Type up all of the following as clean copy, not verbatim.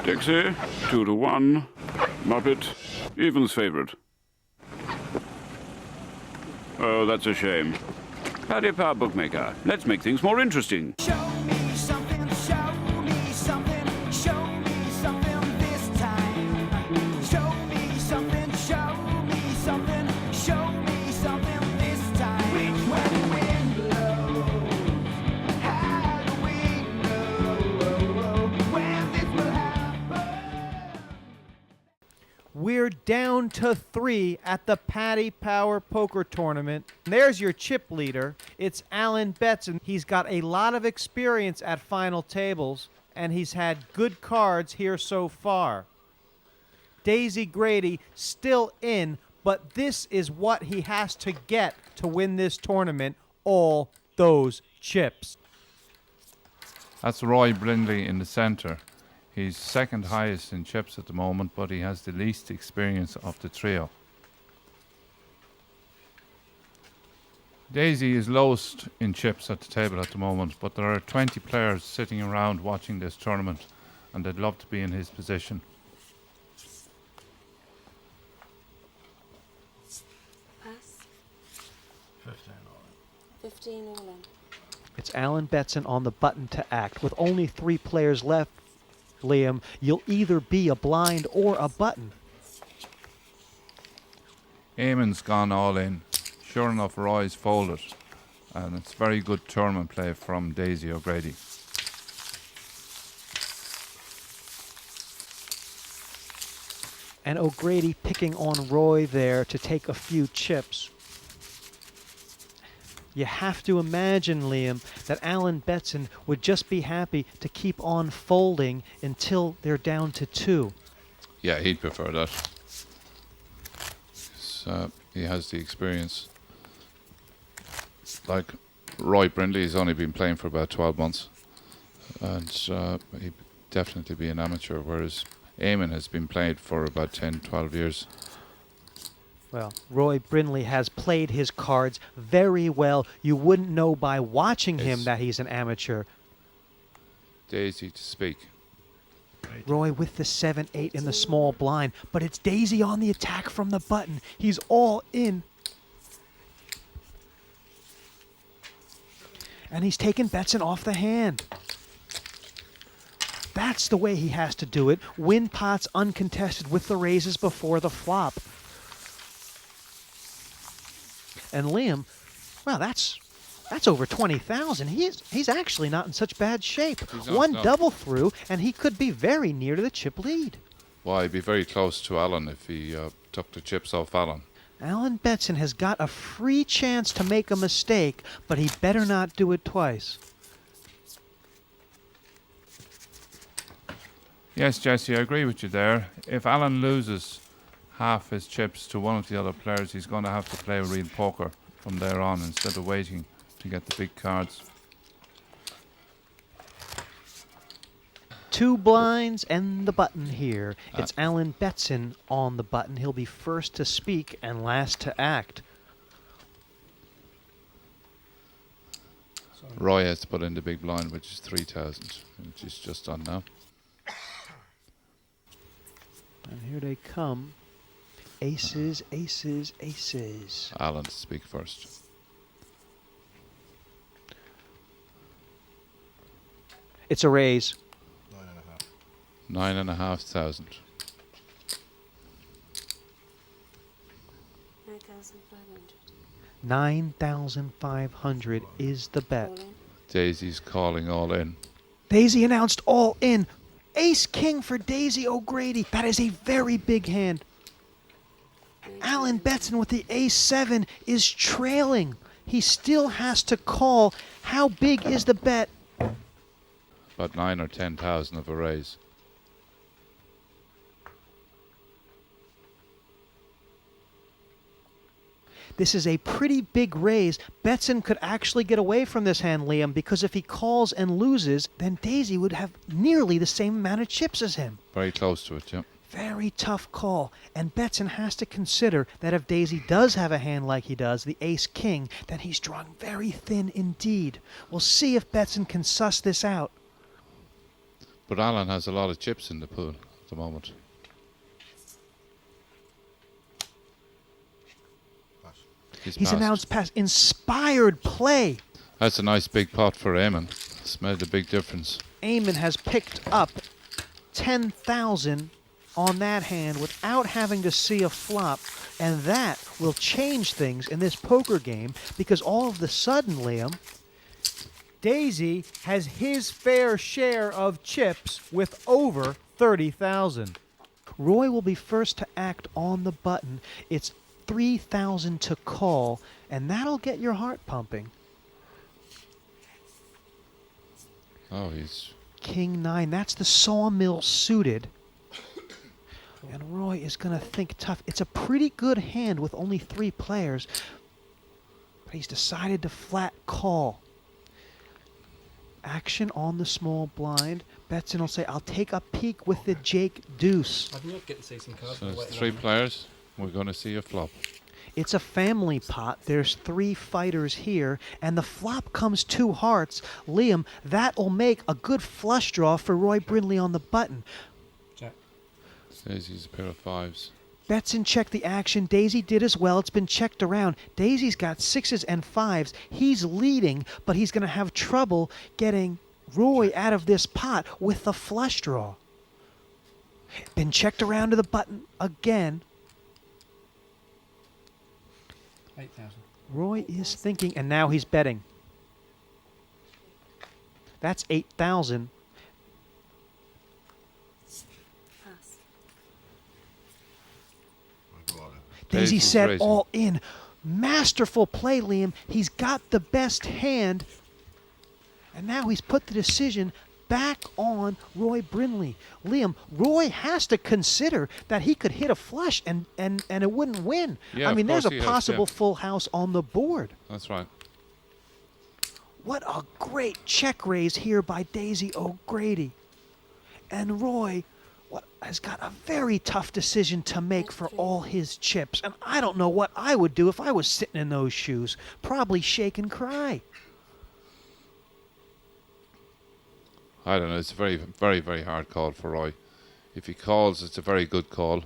Dixie, 2-1. Muppet, evens favourite. Oh, that's a shame. Paddy Power Bookmaker, let's make things more interesting. Show me something, show me something, show me something this time. Show me something, show me something, show me something this time. Which way the wind blows, how do we know when this will happen? We're down to 3 at the Paddy Power Poker Tournament. There's your chip leader. It's Alan Betson. He's got a lot of experience at final tables, and he's had good cards here so far. Daisy Grady still in, but this is what he has to get to win this tournament, all those chips. That's Roy Brindley in the centre. He's second highest in chips at the moment, but he has the least experience of the trio. Daisy is lowest in chips at the table at the moment, but there are 20 players sitting around watching this tournament, and they'd love to be in his position. Pass. 15 all in. It's Alan Betson on the button to act. With only 3 players left, Liam, you'll either be a blind or a button. Eamon's gone all in. Sure enough, Roy's folded, and it's very good tournament play from Daisy O'Grady. And O'Grady picking on Roy there to take a few chips. You have to imagine, Liam, that Alan Betson would just be happy to keep on folding until they're down to 2. Yeah, he'd prefer that. So he has the experience. Like Roy Brindley has only been playing for about 12 months, and he'd definitely be an amateur, whereas Eamon has been playing for about 10, 12 years. Well, Roy Brindley has played his cards very well. You wouldn't know by watching him that he's an amateur. Daisy to speak. Roy with the 7-8 in the small blind, but it's Daisy on the attack from the button. He's all in. And he's taken Betson off the hand. That's the way he has to do it. Win pots uncontested with the raises before the flop. And Liam, well, that's over 20,000. He's actually not in such bad shape. One double through, and he could be very near to the chip lead. Well, he'd be very close to Alan if he took the chips off Alan. Alan Betson has got a free chance to make a mistake, but he better not do it twice. Yes, Jesse, I agree with you there. If Alan loses half his chips to one of the other players, he's going to have to play real poker from there on instead of waiting to get the big cards. 2 blinds and the button here. It's Alan Betson on the button. He'll be first to speak and last to act. Roy has to put in the big blind, which is 3,000, which is just done now. And here they come. Aces, aces, aces. Alan to speak first. It's a raise. 9,500. 9,500. 9,500 is the bet. All in. Daisy's calling all in. Daisy announced all in. Ace King for Daisy O'Grady. That is a very big hand. Alan Betson with the Ace-7 is trailing. He still has to call. How big is the bet? About 9 or 10,000 of a raise. This is a pretty big raise. Betson could actually get away from this hand, Liam, because if he calls and loses, then Daisy would have nearly the same amount of chips as him. Very close to it, yeah. Very tough call. And Betson has to consider that if Daisy does have a hand like he does, the Ace-King, then he's drawing very thin indeed. We'll see if Betson can suss this out. But Alan has a lot of chips in the pool at the moment. He's passed. announced pass. Inspired play. That's a nice big pot for Eamon. It's made a big difference. Eamon has picked up 10,000 on that hand without having to see a flop, and that will change things in this poker game because all of the sudden, Liam, Daisy has his fair share of chips with over 30,000. Roy will be first to act on the button. It's 3,000 to call, and that'll get your heart pumping. Oh, he's... King 9, that's the sawmill suited. And Roy is going to think tough. It's a pretty good hand with only 3 players, but he's decided to flat call. Action on the small blind. Betson will say, I'll take a peek with the Jake deuce. I did get to see some cards. So there's 3 players. We're going to see a flop. It's a family pot. There's 3 fighters here, and the flop comes 2 hearts. Liam, that'll make a good flush draw for Roy Brindley on the button. Jack. Daisy's a pair of 5s. Betson checked the action. Daisy did as well. It's been checked around. Daisy's got 6s and 5s. He's leading, but he's going to have trouble getting Roy out of this pot with the flush draw. Been checked around to the button again. 8,000. Roy is thinking, and now he's betting. That's 8,000. Pass. Daisy Daisy's said raising. all in. Masterful play, Liam. He's got the best hand. And now he's put the decision back on Roy Brindley. Liam, Roy has to consider that he could hit a flush and it wouldn't win. Yeah, I mean, of there's course a he has, possible yeah. full house on the board. That's right. What a great check raise here by Daisy O'Grady. And Roy has got a very tough decision to make for all his chips. And I don't know what I would do if I was sitting in those shoes. Probably shake and cry. I don't know. It's a very, very, very hard call for Roy. If he calls, it's a very good call.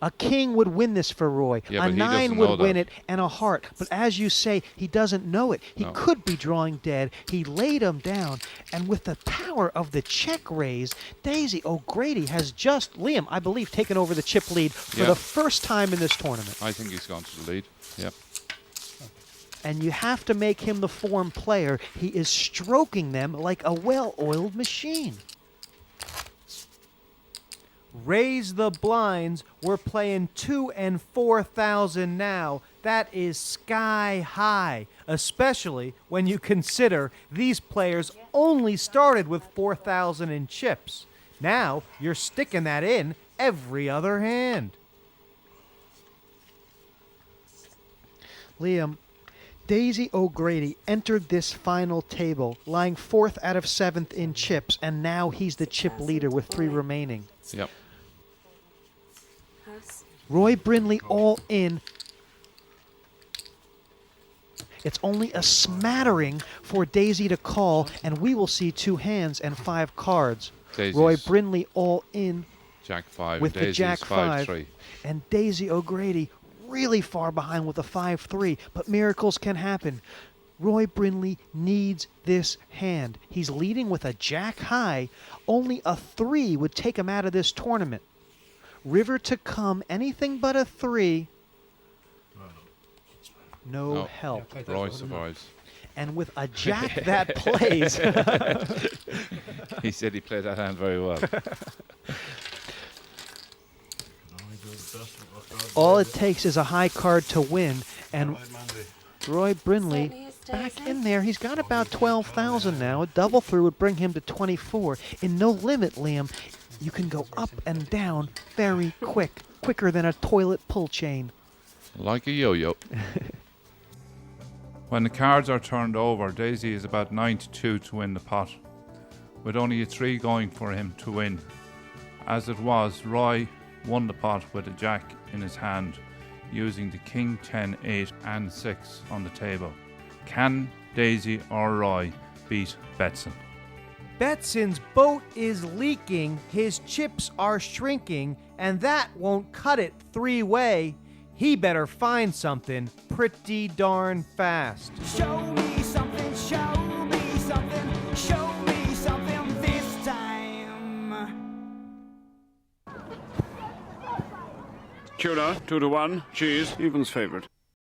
A king would win this for Roy. Yeah, a but he 9 doesn't know would win that. it, and a heart. But as you say, he doesn't know it. He No. could be drawing dead. He laid him down, and with the power of the check raise, Daisy O'Grady has just, Liam, I believe, taken over the chip lead for Yeah. the first time in this tournament. I think he's gone to the lead. Yep. And you have to make him the form player. He is stroking them like a well-oiled machine. Raise the blinds. We're playing 2,000 and 4,000 now. That is sky high, especially when you consider these players only started with 4,000 in chips. Now you're sticking that in every other hand. Liam, Daisy O'Grady entered this final table, lying 4th out of 7th in chips, and now he's the chip leader with 3 remaining. Yep. Pass. Roy Brindley all in. It's only a smattering for Daisy to call, and we will see 2 hands and 5 cards. Daisy's Roy Brindley all in Jack 5. with the Daisy's Jack 5. 5-3. And Daisy O'Grady really far behind with a 5-3, but miracles can happen. Roy Brindley needs this hand. He's leading with a Jack high. Only a 3 would take him out of this tournament. River to come, anything but a 3. No No. help. Yeah, play Roy that, wouldn't survives. And with a Jack that plays, He said he played that hand very well. all it takes is a high card to win. And Roy Brindley Certainly is, back Daisy. in there. He's got about 12,000 now. A double through would bring him to 24. In No Limit, Liam, you can go up and down very quick, quicker than a toilet pull chain. Like a yo-yo. When the cards are turned over, Daisy is about 9-2 to win the pot, with only a 3 going for him to win. As it was, Roy won the pot with a Jack in his hand, using the King 10, 8 and 6 on the table. Can Daisy or Roy beat Betson? Betson's boat is leaking, his chips are shrinking, and that won't cut it three-way. He better find something pretty darn fast. Show me something, show me something, show me something this time. Tuna, 2 to 1. Cheese, Even's favourite.